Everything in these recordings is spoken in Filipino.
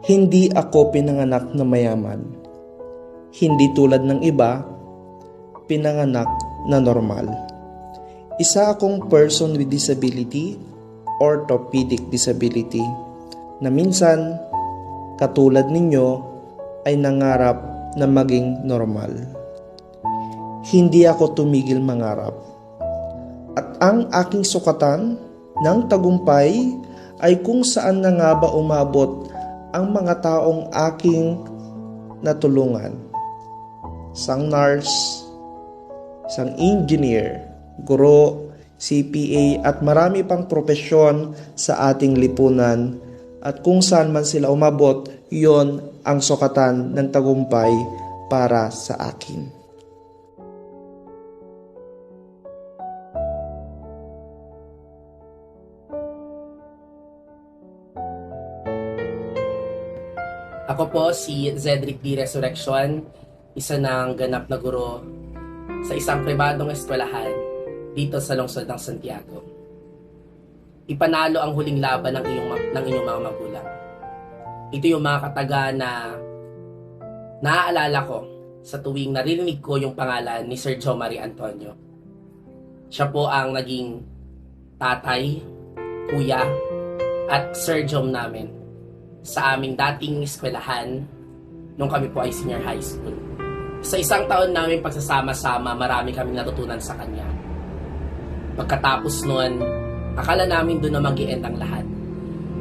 Hindi ako pinanganak na mayaman. Hindi tulad ng iba, pinanganak na normal. Isa akong person with disability, orthopedic disability, na minsan, katulad ninyo, ay nangarap na maging normal. Hindi ako tumigil mangarap. At ang aking sukatan ng tagumpay ay kung saan na nga ba umabot ang mga taong aking natulungan. Isang nurse, isang engineer, guro, CPA at marami pang propesyon sa ating lipunan, at kung saan man sila umabot, yon ang sukatan ng tagumpay para sa akin. Ako po si Zedric D. Resurrection, isa ng ganap na guro sa isang pribadong eskwelahan dito sa lungsod ng Santiago. Ipanalo ang huling laban ng inyong mga magulang. Ito yung mga kataga na naaalala ko sa tuwing narinig ko yung pangalan ni Sir Jomari Antonio. Siya po ang naging tatay, kuya, at Sir Jom namin sa aming dating eskwelahan nung kami po ay senior high school. Sa isang taon namin pagsasama-sama, marami kaming natutunan sa kanya. Pagkatapos nun, akala namin doon na mag-i-end ang lahat.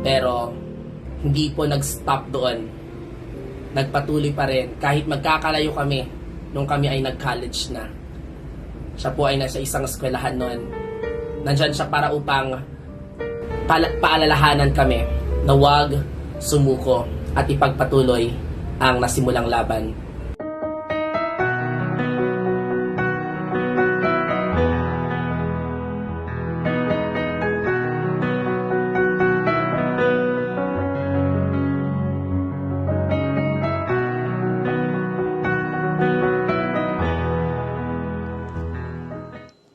Pero hindi po nag-stop doon. Nagpatuloy pa rin kahit magkakalayo kami nung kami ay nag-college na. Siya po ay nasa isang eskwelahan noon. Nandyan siya para upang paalalahanan kami na huwag sumuko at ipagpatuloy ang nasimulang laban.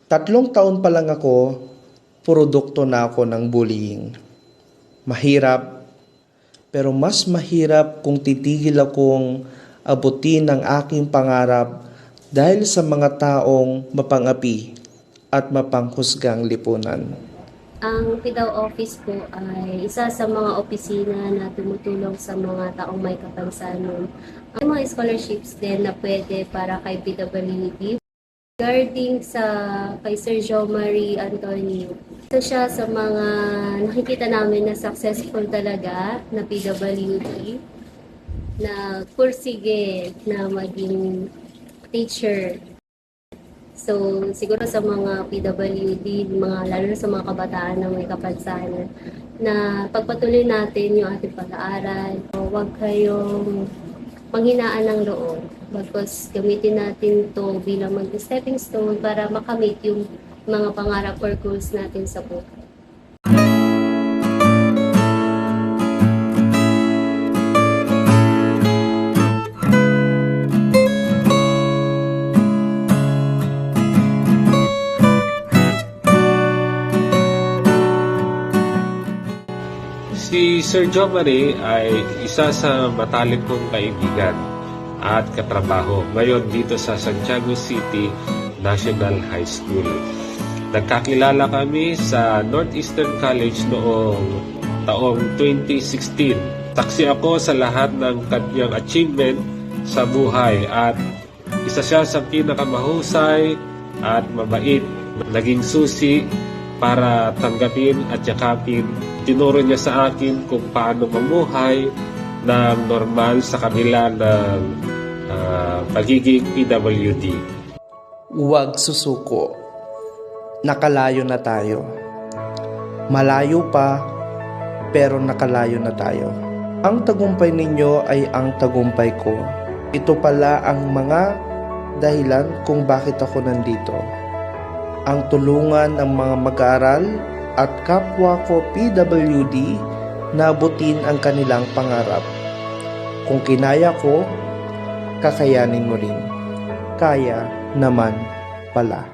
Tatlong taon pa lang ako, produkto na ako ng bullying. Mahirap, pero mas mahirap kung titigil akong abutin ang aking pangarap dahil sa mga taong mapangapi at mapanghusgang lipunan. Ang PIDAW office po ay isa sa mga opisina na tumutulong sa mga taong may kapansanan. May mga scholarships din na pwede para kay PWD. Regarding sa kay Sir Jomari Antonio, ito siya sa mga nakikita namin na successful talaga na PWD, na pursige na maging teacher. So, siguro sa mga PWD, lalo na sa mga kabataan na may kapansanan, na pagpatuloy natin yung ating pag-aaral. Huwag kayong panghinaan ng loob. Bagkus gamitin natin to bilang mag-stepping stone para makamit yung mga pangarap or goals natin sa buhay. Si Sir Jomari ay isa sa matalik kong kaibigan at katrabaho ngayon dito sa Santiago City National High School. Nagkakilala kami sa Northeastern College noong taong 2016. Saksi ako sa lahat ng kanyang achievement sa buhay at isa siya sa pinakamahusay at mabait. Naging susi para tanggapin at yakapin. Tinuro niya sa akin kung paano mamuhay ng normal sa kabila ng pagiging PWD. Huwag susuko. Nakalayo na tayo. Malayo pa, pero nakalayo na tayo. Ang tagumpay ninyo ay ang tagumpay ko. Ito pala ang mga dahilan kung bakit ako nandito. Ang tulungan ng mga mag-aaral at kapwa ko PWD na abutin ang kanilang pangarap. Kung kinaya ko, kakayanin mo rin. Kaya naman pala.